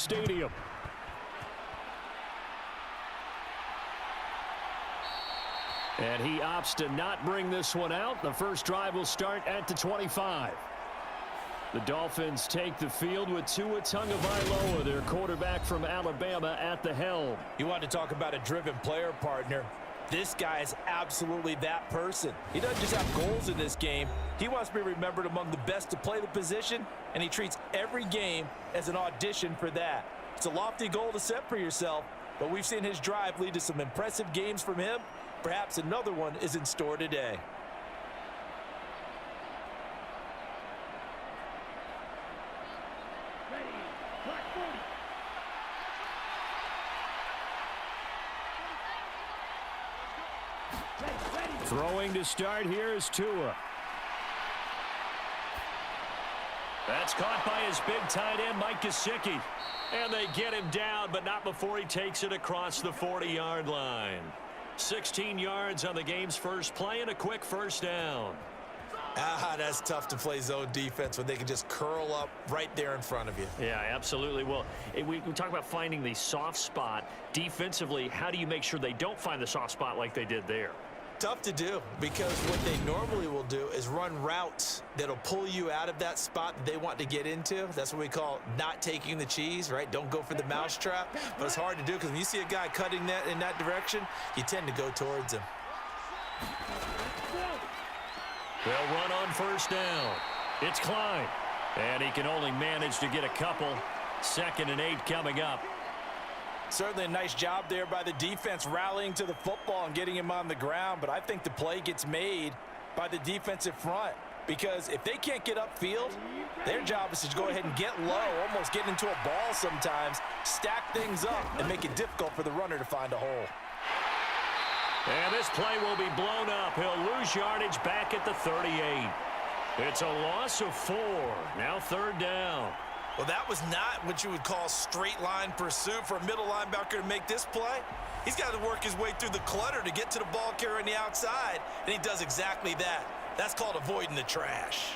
stadium. And he opts to not bring this one out. The first drive will start at the 25. The Dolphins take the field with Tua Tagovailoa, their quarterback from Alabama, at the helm. You want to talk about a driven player, partner. This guy is absolutely that person. He doesn't just have goals in this game. He wants to be remembered among the best to play the position, and he treats every game as an audition for that. It's a lofty goal to set for yourself, but we've seen his drive lead to some impressive games from him. Perhaps another one is in store today. Throwing to start here is Tua. That's caught by his big tight end, Mike Gesicki. And they get him down, but not before he takes it across the 40-yard line. 16 yards on the game's first play and a quick first down. That's tough to play zone defense when they can just curl up right there in front of you. Yeah, absolutely. Well, we talk about finding the soft spot. Defensively, how do you make sure they don't find the soft spot like they did there? Tough to do, because what they normally will do is run routes that'll pull you out of that spot that they want to get into. That's what we call not taking the cheese, right? Don't go for the mousetrap. But it's hard to do because when you see a guy cutting that in that direction, you tend to go towards him. They'll run on first down. It's Klein. And he can only manage to get a couple. 2nd and 8 coming up. Certainly a nice job there by the defense rallying to the football and getting him on the ground, but I think the play gets made by the defensive front, because if they can't get upfield, their job is to go ahead and get low, almost get into a ball sometimes, stack things up, and make it difficult for the runner to find a hole. And this play will be blown up. He'll lose yardage back at the 38. It's a loss of 4. Now 3rd down. Well, that was not what you would call straight line pursuit for a middle linebacker to make this play. He's got to work his way through the clutter to get to the ball carrier on the outside, and he does exactly that. That's called avoiding the trash.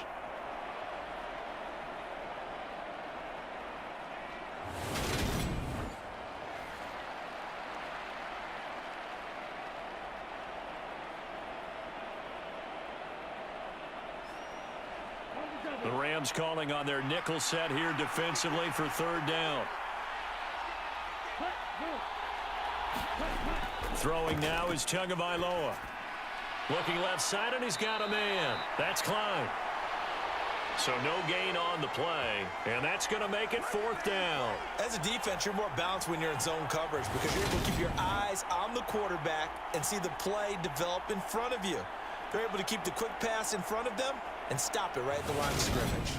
The Rams calling on their nickel set here defensively for 3rd down. Throwing now is Tagovailoa. Looking left side, and he's got a man. That's Klein. So no gain on the play, and that's going to make it 4th down. As a defense, you're more balanced when you're in zone coverage because you're able to keep your eyes on the quarterback and see the play develop in front of you. They're able to keep the quick pass in front of them and stop it right at the line of scrimmage.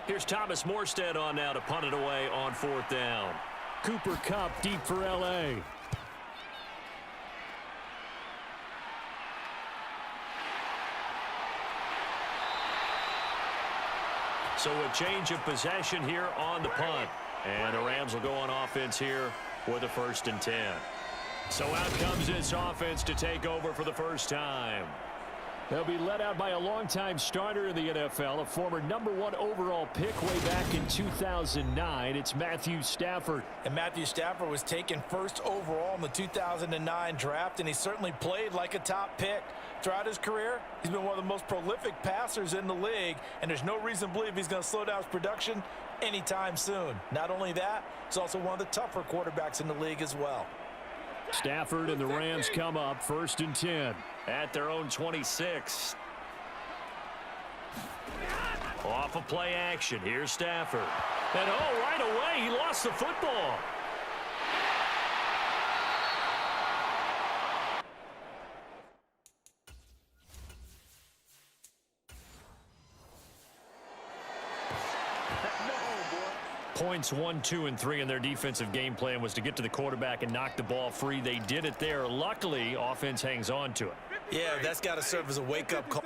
Here's Thomas Morstead on now to punt it away on 4th down. Cooper Kupp deep for L.A. So a change of possession here on the punt. And the Rams will go on offense here with a 1st and 10. So out comes this offense to take over for the first time. They'll be led out by a longtime starter in the NFL, a former #1 overall pick way back in 2009. It's Matthew Stafford. And Matthew Stafford was taken 1st overall in the 2009 draft, and he certainly played like a top pick. Throughout his career, he's been one of the most prolific passers in the league, and there's no reason to believe he's going to slow down his production anytime soon. Not only that, he's also one of the tougher quarterbacks in the league as well. Stafford and the Rams come up 1st and 10 at their own 26. Off of play action. Here's Stafford. And right away, he lost the football. Points 1, 2, and 3 in their defensive game plan was to get to the quarterback and knock the ball free. They did it there. Luckily, offense hangs on to it. Yeah, that's got to serve as a wake-up call.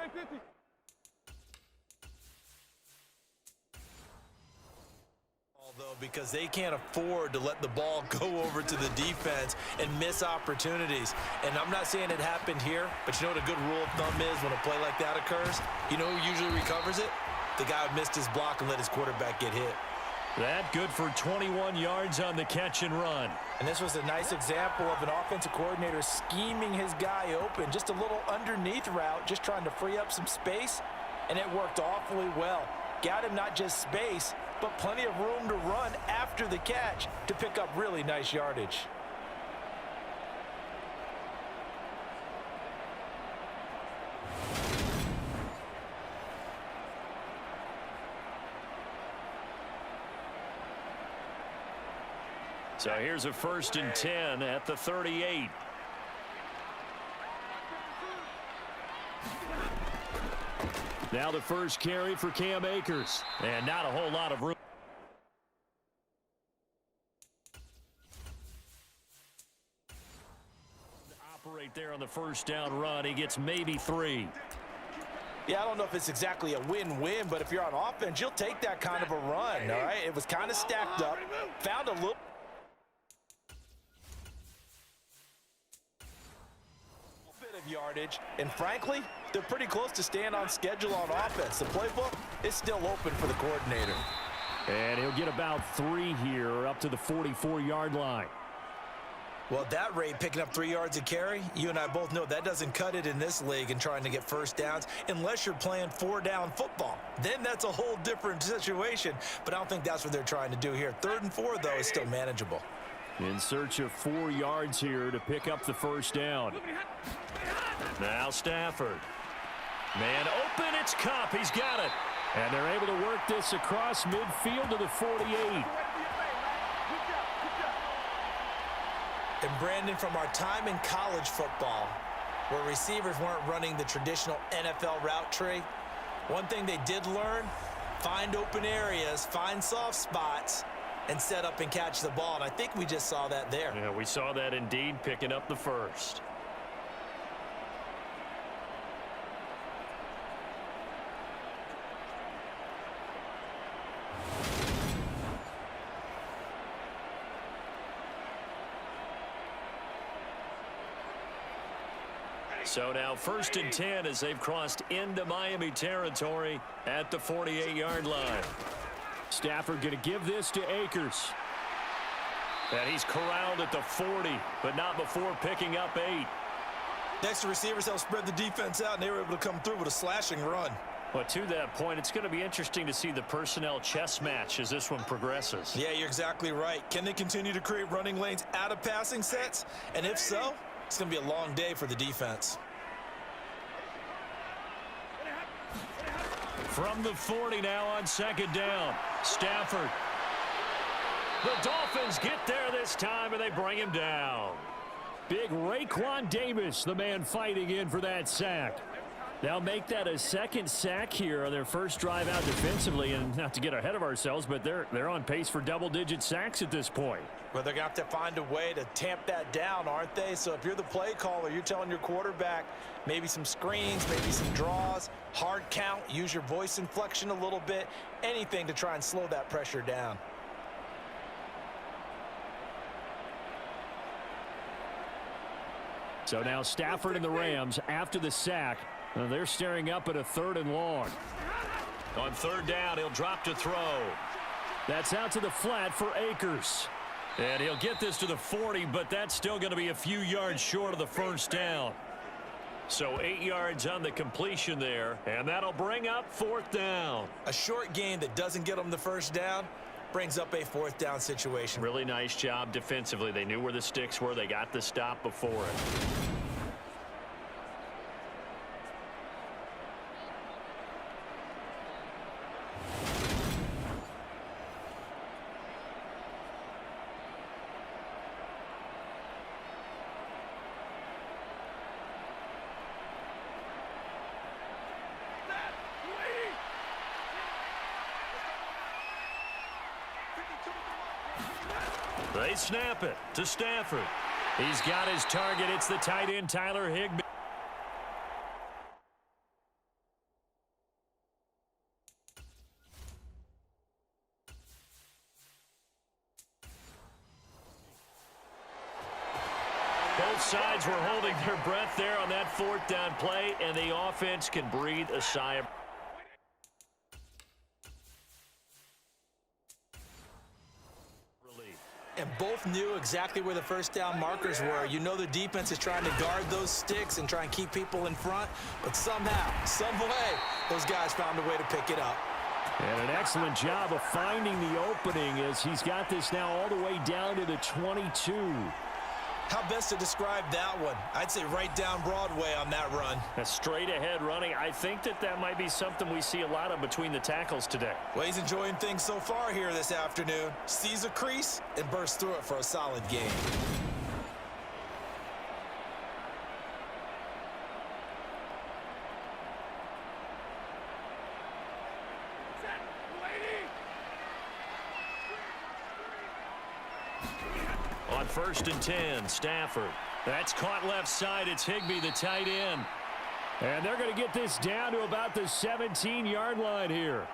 Although, because they can't afford to let the ball go over to the defense and miss opportunities. And I'm not saying it happened here, but you know what a good rule of thumb is when a play like that occurs? You know who usually recovers it? The guy who missed his block and let his quarterback get hit. That good for 21 yards on the catch and run. And this was a nice example of an offensive coordinator scheming his guy open. Just a little underneath route, just trying to free up some space, and it worked awfully well. Got him not just space, but plenty of room to run after the catch to pick up really nice yardage. So here's a 1st and 10 at the 38. Now the first carry for Cam Akers, and not a whole lot of room. To operate there on the first down run, he gets maybe 3. Yeah, I don't know if it's exactly a win-win, but if you're on offense, you'll take that kind of a run, all right? It was kind of stacked up, found a little bit of yardage, and frankly, they're pretty close to staying on schedule on offense. The playbook is still open for the coordinator. And he'll get about 3 here up to the 44-yard line. Well, at that rate, picking up 3 yards a carry, you and I both know that doesn't cut it in this league and trying to get first downs unless you're playing 4-down football. Then that's a whole different situation, but I don't think that's what they're trying to do here. 3rd and 4, though, is still manageable. In search of 4 yards here to pick up the first down. Now Stafford. Man open, it's Kupp. He's got it. And they're able to work this across midfield to the 48. And Brandon, from our time in college football, where receivers weren't running the traditional NFL route tree, one thing they did learn, find open areas, find soft spots, and set up and catch the ball. And I think we just saw that there. Yeah, we saw that indeed, picking up the first. So now 1st and 10 as they've crossed into Miami territory at the 48-yard line. Stafford going to give this to Akers. And he's corralled at the 40, but not before picking up 8. Next to receivers help spread the defense out, and they were able to come through with a slashing run. But to that point, it's going to be interesting to see the personnel chess match as this one progresses. Yeah, you're exactly right. Can they continue to create running lanes out of passing sets? And if so, it's going to be a long day for the defense. From the 40 now on 2nd down. Stafford. The Dolphins get there this time, and they bring him down. Big Raekwon Davis, the man fighting in for that sack. They'll make that a 2nd sack here on their first drive out defensively, and not to get ahead of ourselves, but they're on pace for double-digit sacks at this point. Well, they're going to have to find a way to tamp that down, aren't they? So if you're the play caller, you're telling your quarterback maybe some screens, maybe some draws, hard count, use your voice inflection a little bit, anything to try and slow that pressure down. So now Stafford and the Rams after the sack. They're staring up at a 3rd and long. On 3rd down, he'll drop to throw. That's out to the flat for Akers. And he'll get this to the 40, but that's still going to be a few yards short of the first down. So 8 yards on the completion there, and that'll bring up 4th down. A short gain that doesn't get them the first down brings up a 4th down situation. Really nice job defensively. They knew where the sticks were. They got the stop before it. They snap it to Stafford. He's got his target. It's the tight end, Tyler Higbee. sides were holding their breath there on that fourth down play, and the offense can breathe a sigh of relief. And both knew exactly where the first down markers were. You know the defense is trying to guard those sticks and try and keep people in front, but somehow, some way, those guys found a way to pick it up. And an excellent job of finding the opening as he's got this now all the way down to the 22. How best to describe that one? I'd say right down Broadway on that run. A straight ahead running. I think that might be something we see a lot of between the tackles today. Well, he's enjoying things so far here this afternoon. Sees a crease and bursts through it for a solid gain. On 1st and 10, Stafford. That's caught left side. It's Higbee, the tight end. And they're going to get this down to about the 17-yard line here.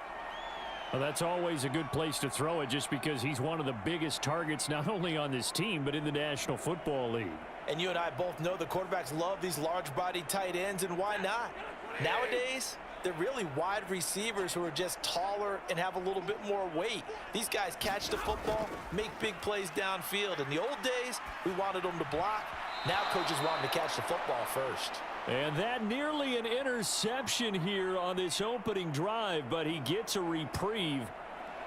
Well, that's always a good place to throw it just because he's one of the biggest targets not only on this team but in the National Football League. And you and I both know the quarterbacks love these large-bodied tight ends, and why not? Nowadays, they're really wide receivers who are just taller and have a little bit more weight. These guys catch the football, make big plays downfield. In the old days, we wanted them to block. Now coaches want them to catch the football first. And that nearly an interception here on this opening drive, but he gets a reprieve.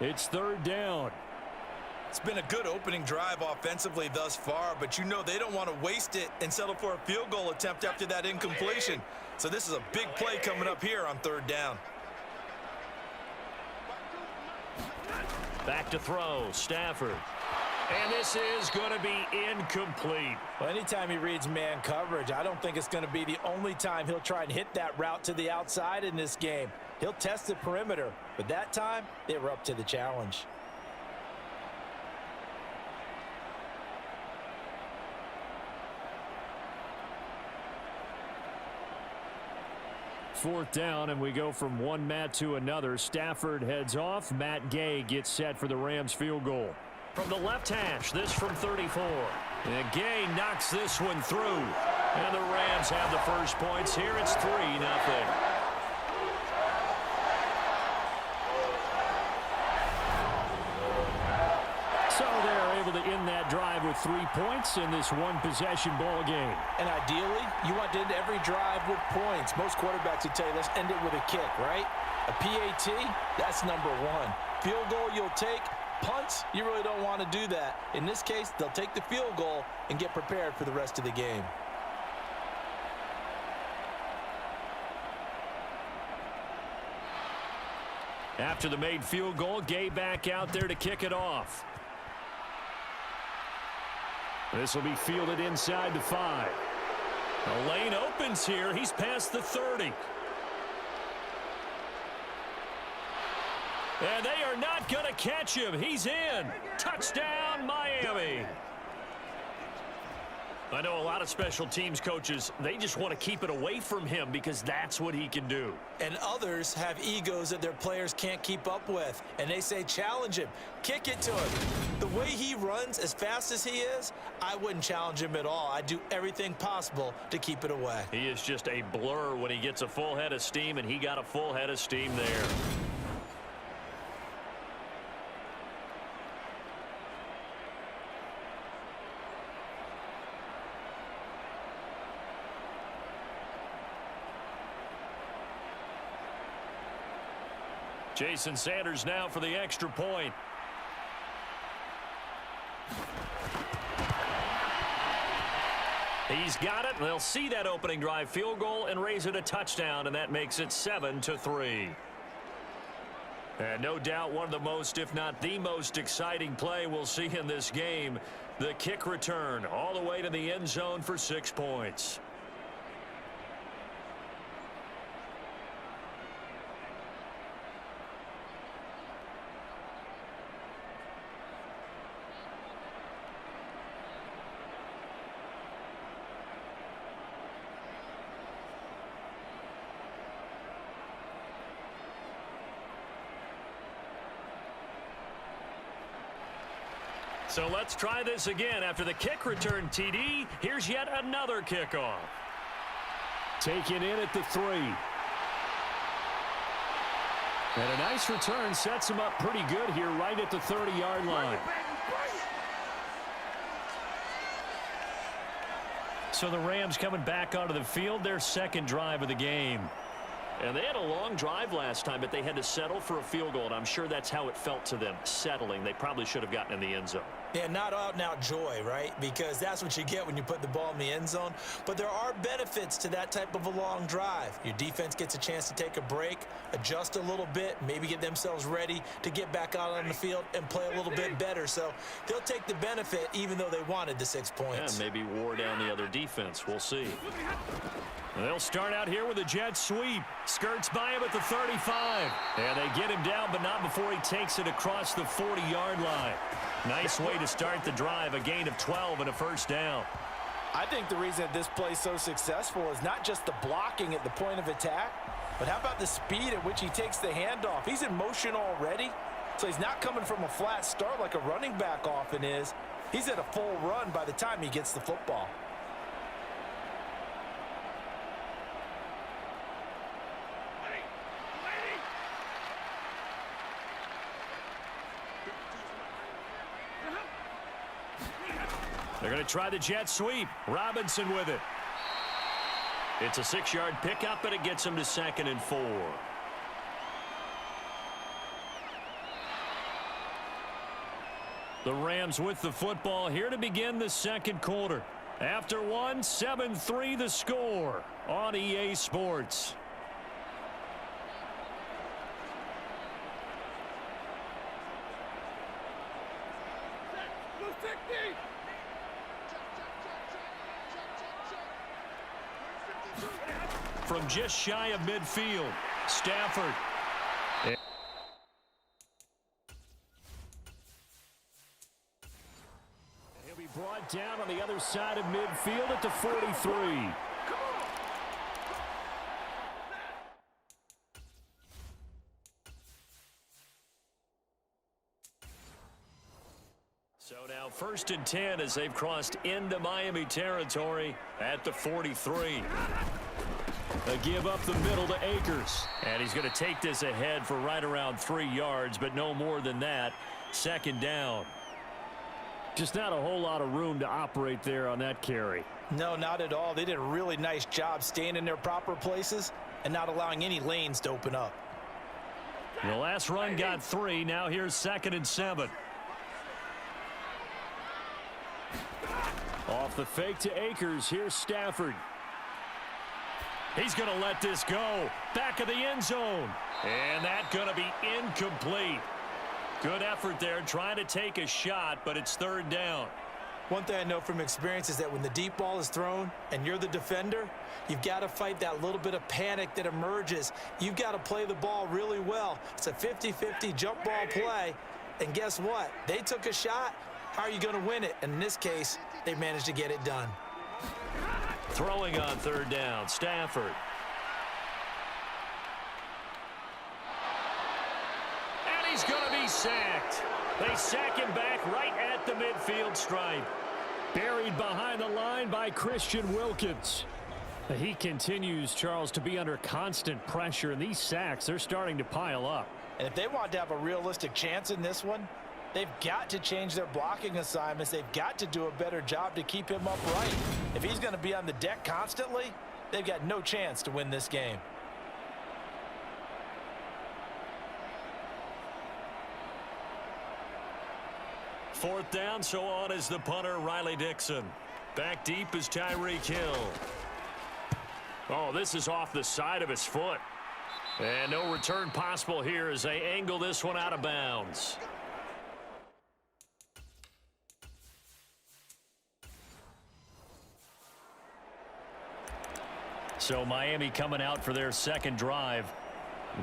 It's 3rd down. It's been a good opening drive offensively thus far, but you know they don't want to waste it and settle for a field goal attempt after that incompletion. So this is a big play coming up here on 3rd down. Back to throw, Stafford. And this is going to be incomplete. Well, anytime he reads man coverage, I don't think it's going to be the only time he'll try and hit that route to the outside in this game. He'll test the perimeter, but that time they were up to the challenge. Fourth down, and we go from one Matt to another. Stafford heads off. Matt Gay gets set for the Rams field goal. From the left hash, this from 34. And Gay knocks this one through. And the Rams have the first points here. It's 3-0. So they're able to end that drive with 3 points in this one-possession ball game. And ideally, you want to end every drive with points. Most quarterbacks would tell you, let's end it with a kick, right? A PAT, that's number one. Field goal you'll take. Punts, you really don't want to do that. In this case, they'll take the field goal and get prepared for the rest of the game. After the made field goal, Gay back out there to kick it off. This will be fielded inside the 5. The lane opens here. He's past the 30. And they are not going to catch him. He's in. Touchdown, Miami. I know a lot of special teams coaches, they just want to keep it away from him because that's what he can do. And others have egos that their players can't keep up with. And they say, challenge him. Kick it to him. The way he runs, as fast as he is, I wouldn't challenge him at all. I'd do everything possible to keep it away. He is just a blur when he gets a full head of steam, and he got a full head of steam there. Jason Sanders now for the extra point. He's got it. They'll see that opening drive field goal and raise it a touchdown, and that makes it 7-3. And no doubt one of the most, if not the most exciting play we'll see in this game. The kick return all the way to the end zone for 6 points. So let's try this again. After the kick return TD, here's yet another kickoff. Taken in at the 3. And a nice return sets him up pretty good here right at the 30-yard line. So the Rams coming back onto the field, their second drive of the game. And they had a long drive last time, but they had to settle for a field goal, and I'm sure that's how it felt to them, settling. They probably should have gotten in the end zone. Yeah, not out-and-out joy, right? Because that's what you get when you put the ball in the end zone. But there are benefits to that type of a long drive. Your defense gets a chance to take a break, adjust a little bit, maybe get themselves ready to get back out on the field and play a little bit better. So they'll take the benefit even though they wanted the 6 points. Yeah, maybe wore down the other defense. We'll see. They'll start out here with a jet sweep. Skirts by him at the 35. And they get him down, but not before he takes it across the 40-yard line. Nice way to start the drive, a gain of 12 and a first down. I think the reason that this play is so successful is not just the blocking at the point of attack, but how about the speed at which he takes the handoff? He's in motion already, so he's not coming from a flat start like a running back often is. He's at a full run by the time he gets the football. They're going to try the jet sweep. Robinson with it. It's a 6-yard pickup, and it gets him to 2nd and 4. The Rams with the football here to begin the second quarter. After one, 7-3 the score on EA Sports. From just shy of midfield, Stafford. He'll be brought down on the other side of midfield at the 43. So now 1st and 10 as they've crossed into Miami territory at the 43. A give up the middle to Akers. And he's going to take this ahead for right around 3 yards, but no more than that. 2nd down. Just not a whole lot of room to operate there on that carry. No, not at all. They did a really nice job staying in their proper places and not allowing any lanes to open up. The last run got 3. Now here's 2nd and 7. Off the fake to Akers. Here's Stafford. He's going to let this go. Back of the end zone. And that's going to be incomplete. Good effort there trying to take a shot, but it's 3rd down. One thing I know from experience is that when the deep ball is thrown and you're the defender, you've got to fight that little bit of panic that emerges. You've got to play the ball really well. It's a 50-50 jump ball play. And guess what? They took a shot. How are you going to win it? And in this case, they managed to get it done. Throwing on 3rd down, Stafford. And he's going to be sacked. They sack him back right at the midfield stripe. Buried behind the line by Christian Wilkins. He continues, Charles, to be under constant pressure, and these sacks, they're starting to pile up. And if they want to have a realistic chance in this one, they've got to change their blocking assignments. They've got to do a better job to keep him upright. If he's going to be on the deck constantly, they've got no chance to win this game. Fourth down, so on is the punter, Riley Dixon. Back deep is Tyreek Hill. Oh, this is off the side of his foot. And no return possible here as they angle this one out of bounds. So Miami coming out for their second drive.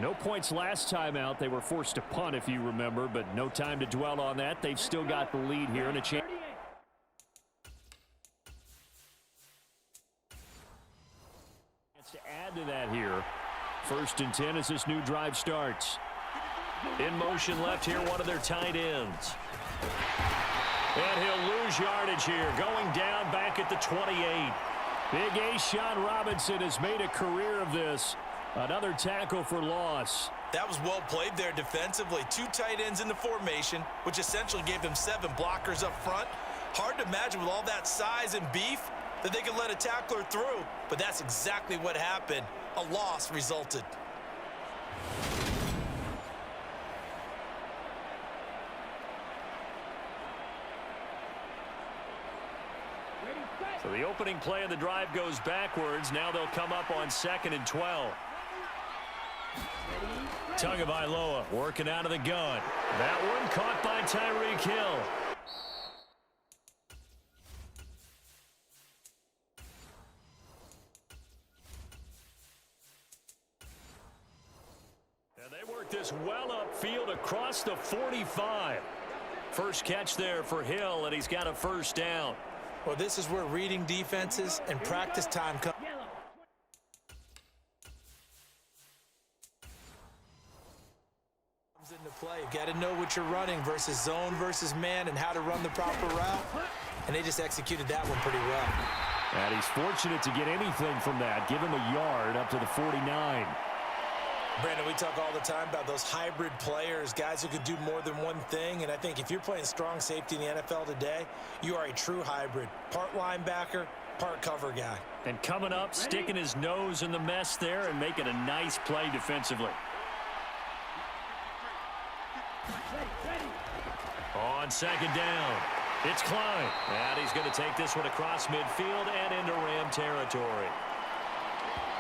No points last time out. They were forced to punt, if you remember, but no time to dwell on that. They've still got the lead here and a chance to add to that here. 1st and 10 as this new drive starts. In motion left here, one of their tight ends. And he'll lose yardage here, going down back at the 28. Big Ace Sean Robinson has made a career of this. Another tackle for loss. That was well played there defensively. 2 tight ends in the formation, which essentially gave them 7 blockers up front. Hard to imagine with all that size and beef that they could let a tackler through, but that's exactly what happened. A loss resulted. So the opening play of the drive goes backwards. Now they'll come up on 2nd and 12. Tagovailoa working out of the gun. That one caught by Tyreek Hill. And they work this well upfield across the 45. First catch there for Hill, and he's got a first down. Well, this is where reading defenses and practice time comes into play. You got to know what you're running versus zone versus man and how to run the proper route. And they just executed that one pretty well. And he's fortunate to get anything from that. Give him a yard up to the 49. Brandon, we talk all the time about those hybrid players, guys who could do more than one thing. And I think if you're playing strong safety in the NFL today, you are a true hybrid. Part linebacker, part cover guy. And coming up, sticking his nose in the mess there and making a nice play defensively. On 2nd down, it's Klein. And he's going to take this one across midfield and into Ram territory.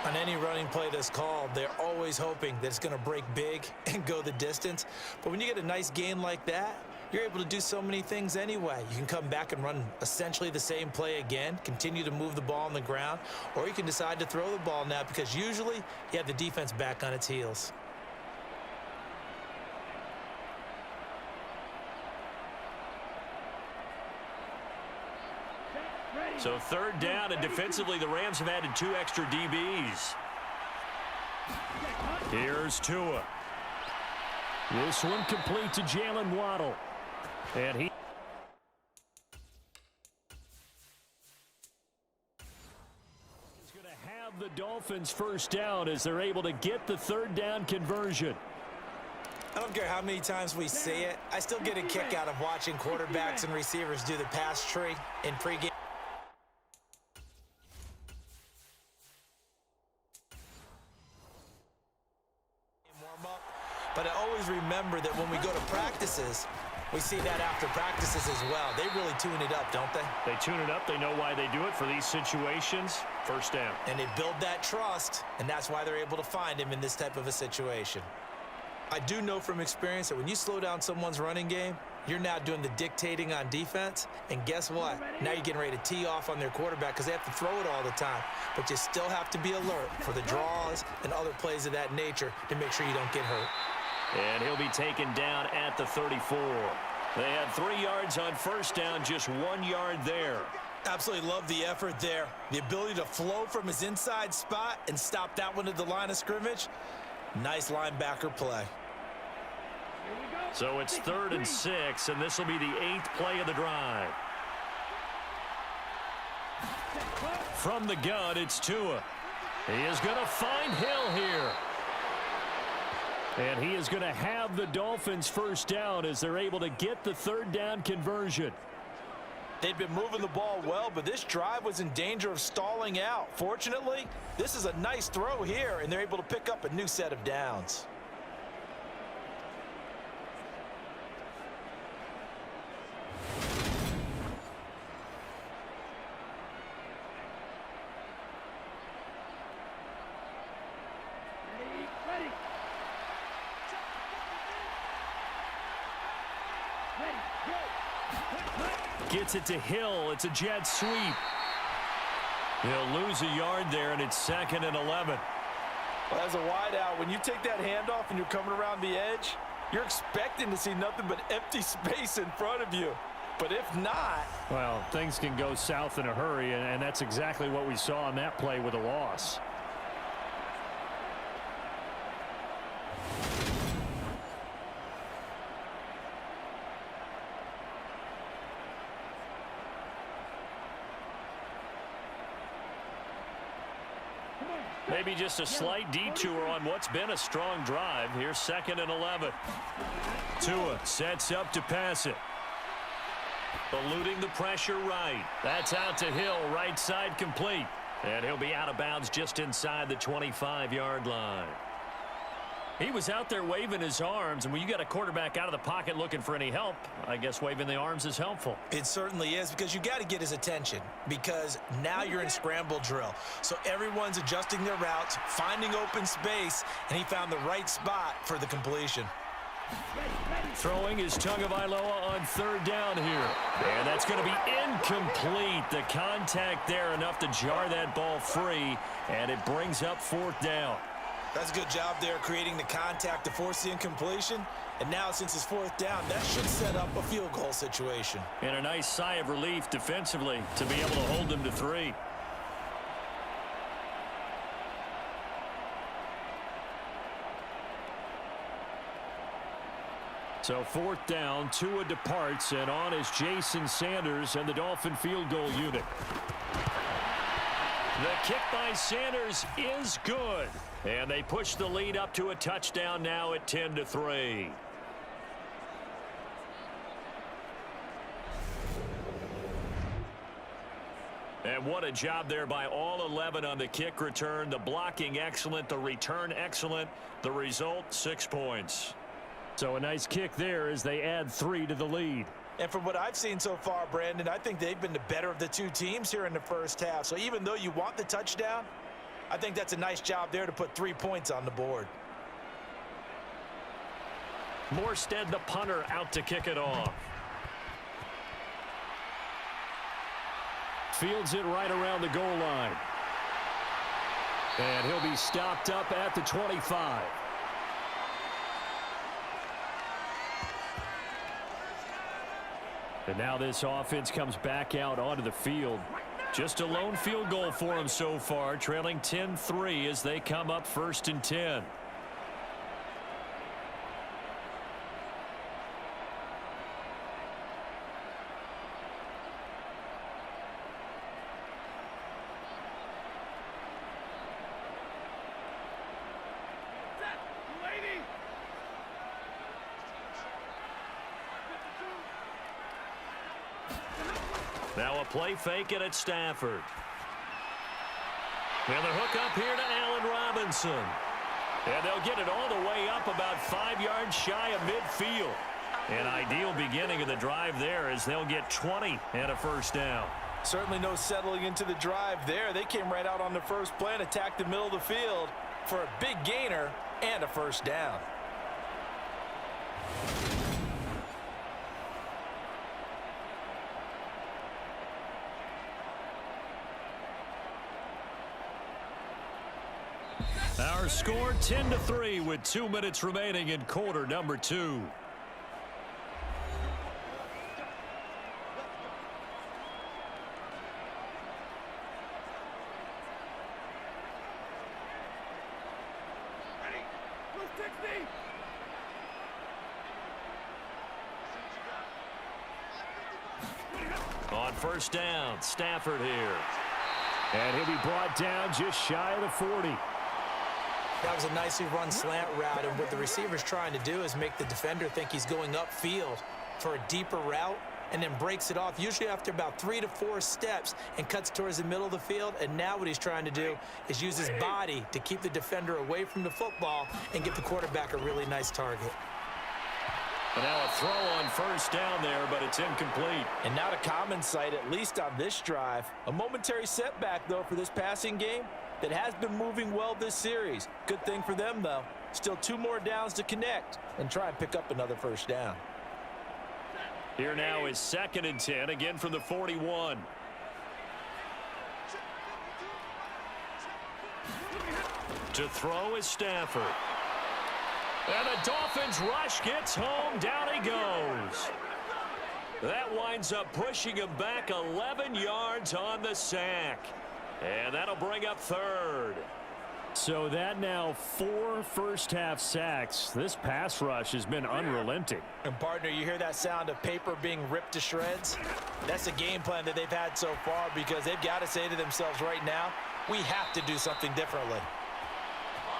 On any running play that's called, they're always hoping that it's going to break big and go the distance. But when you get a nice gain like that, you're able to do so many things anyway. You can come back and run essentially the same play again, continue to move the ball on the ground, or you can decide to throw the ball now because usually you have the defense back on its heels. So 3rd down, and defensively the Rams have added 2 extra DBs. Here's Tua. This one complete to Jalen Waddle. And he's going to have the Dolphins first down as they're able to get the 3rd down conversion. I don't care how many times we see it. I still get a kick out of watching quarterbacks and receivers do the pass tree in pregame. But I always remember that when we go to practices, we see that after practices as well. They really tune it up, don't they? They tune it up. They know why they do it for these situations. First down. And they build that trust, and that's why they're able to find him in this type of a situation. I do know from experience that when you slow down someone's running game, you're now doing the dictating on defense. And guess what? Now you're getting ready to tee off on their quarterback because they have to throw it all the time. But you still have to be alert for the draws and other plays of that nature to make sure you don't get hurt. And he'll be taken down at the 34. They had 3 yards on first down, just 1 yard there. Absolutely love the effort there. The ability to flow from his inside spot and stop that one at the line of scrimmage. Nice linebacker play. So it's 3rd and 6, and this will be the 8th play of the drive. From the gun, it's Tua. He is going to find Hill here. And he is going to have the Dolphins first down as they're able to get the 3rd down conversion. They'd been moving the ball well, but this drive was in danger of stalling out. Fortunately, this is a nice throw here, and they're able to pick up a new set of downs. Gets it to Hill. It's a jet sweep. He'll lose a yard there, and it's 2nd and 11. Well, as a wideout, when you take that handoff and you're coming around the edge, you're expecting to see nothing but empty space in front of you. But if not... well, things can go south in a hurry, and that's exactly what we saw on that play with a loss. Maybe just a slight detour on what's been a strong drive. Here's 2nd and 11. Tua sets up to pass it. Eluding the pressure right. That's out to Hill, right side complete. And he'll be out of bounds just inside the 25-yard line. He was out there waving his arms, and when you got a quarterback out of the pocket looking for any help, I guess waving the arms is helpful. It certainly is, because you got to get his attention, because now you're in scramble drill. So everyone's adjusting their routes, finding open space, and he found the right spot for the completion. Throwing is Tagovailoa on 3rd down here. And that's going to be incomplete. The contact there enough to jar that ball free, and it brings up 4th down. That's a good job there creating the contact to force the incompletion. And now since it's 4th down, that should set up a field goal situation. And a nice sigh of relief defensively to be able to hold them to 3. So 4th down, Tua departs, and on is Jason Sanders and the Dolphin field goal unit. The kick by Sanders is good. And they push the lead up to a touchdown now at 10-3. And what a job there by all 11 on the kick return. The blocking excellent, the return excellent. The result, 6 points. So a nice kick there as they add 3 to the lead. And from what I've seen so far, Brandon, I think they've been the better of the two teams here in the first half. So even though you want the touchdown, I think that's a nice job there to put 3 points on the board. Morstead, the punter, out to kick it off. Fields it right around the goal line. And he'll be stopped up at the 25. And now this offense comes back out onto the field. Just a lone field goal for them so far, trailing 10-3 as they come up 1st and 10. Now a play fake it at Stafford. And the hook up here to Allen Robinson. And they'll get it all the way up about 5 yards shy of midfield. An ideal beginning of the drive there as they'll get 20 and a 1st down. Certainly no settling into the drive there. They came right out on the first play and attacked the middle of the field for a big gainer and a 1st down. Our score 10-3 with 2 minutes remaining in quarter number 2. On 1st down, Stafford here. And he'll be brought down just shy of the 40. That was a nicely run slant route, and what the receiver's trying to do is make the defender think he's going upfield for a deeper route and then breaks it off, usually after about 3 to 4 steps, and cuts towards the middle of the field. And now what he's trying to do is use his body to keep the defender away from the football and give the quarterback a really nice target. And now a throw on 1st down there, but it's incomplete. And not a common sight, at least on this drive. A momentary setback, though, for this passing game that has been moving well this series. Good thing for them, though. Still 2 more downs to connect and try and pick up another 1st down. Here now is 2nd and 10, again from the 41. To throw is Stafford. And the Dolphins rush gets home. Down he goes. That winds up pushing him back 11 yards on the sack. And that'll bring up 3rd. So that now 4 first-half sacks. This pass rush has been unrelenting. And, partner, you hear that sound of paper being ripped to shreds? That's the game plan that they've had so far, because they've got to say to themselves right now, We have to do something differently.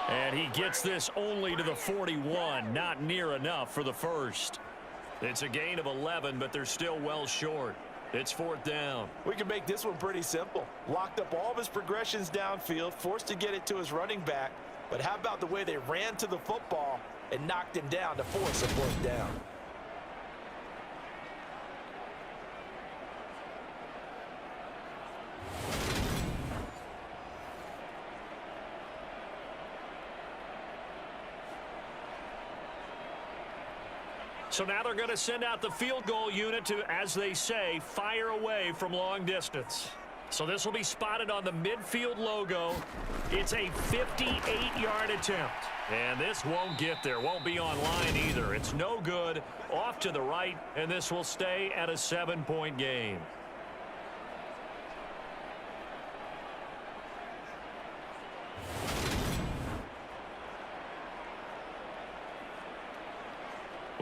And he gets this only to the 41, not near enough for the first. It's a gain of 11, but they're still well short. It's fourth down. We can make this one pretty simple. Locked up all of his progressions downfield, forced to get it to his running back. But how about the way they ran to the football and knocked him down to force a fourth down? So now they're going to send out the field goal unit to, as they say, fire away from long distance. So this will be spotted on the midfield logo. It's a 58-yard attempt. And this won't get there, won't be online either. It's no good, off to the right, and this will stay at a 7-point game.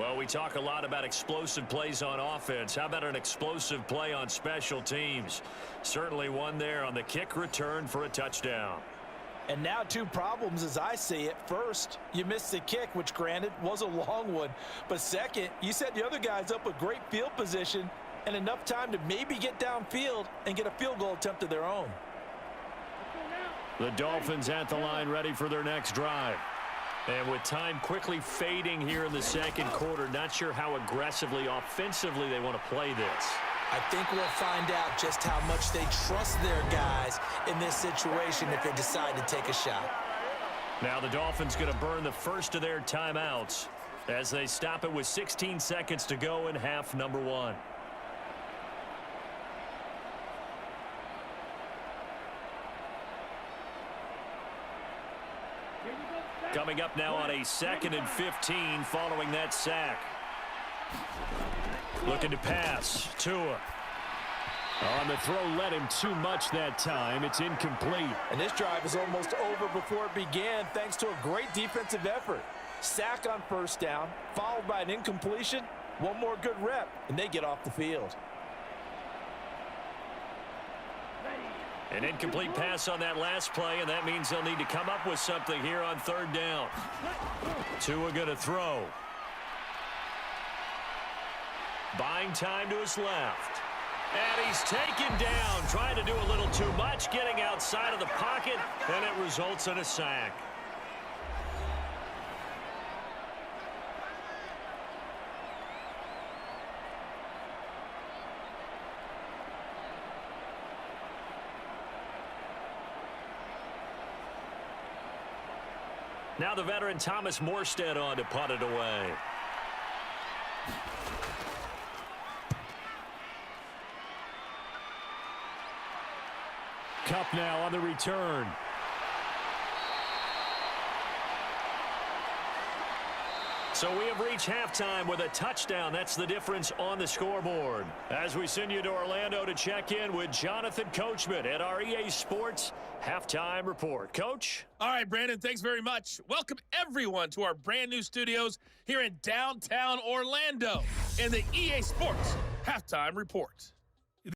Well, we talk a lot about explosive plays on offense. How about an explosive play on special teams? Certainly one there on the kick return for a touchdown. And now two problems as I see it. First, you missed the kick, which granted was a long one. But second, you set the other guys up with great field position and enough time to maybe get downfield and get a field goal attempt of their own. The Dolphins at the line ready for their next drive. And with time quickly fading here in the second quarter, not sure how aggressively, offensively they want to play this. I think we'll find out just how much they trust their guys in this situation if they decide to take a shot. Now the Dolphins going to burn the first of their timeouts as they stop it with 16 seconds to go in half number one. Coming up now on a 2nd and 15 following that sack. Looking to pass. Tua. On the throw, led him too much that time. It's incomplete. And this drive is almost over before it began thanks to a great defensive effort. Sack on first down, followed by an incompletion. One more good rep, and they get off the field. An incomplete pass on that last play, and that means they'll need to come up with something here on third down. Tua going to throw. Buying time to his left. And he's taken down, trying to do a little too much, getting outside of the pocket, and it results in a sack. Now the veteran Thomas Morstead on to punt it away. Cup now on the return. So we have reached halftime with a touchdown. That's the difference on the scoreboard. As we send you to Orlando to check in with Jonathan Coachman at our EA Sports Halftime Report. Coach? All right, Brandon, thanks very much. Welcome, everyone, to our brand new studios here in downtown Orlando in the EA Sports Halftime Report.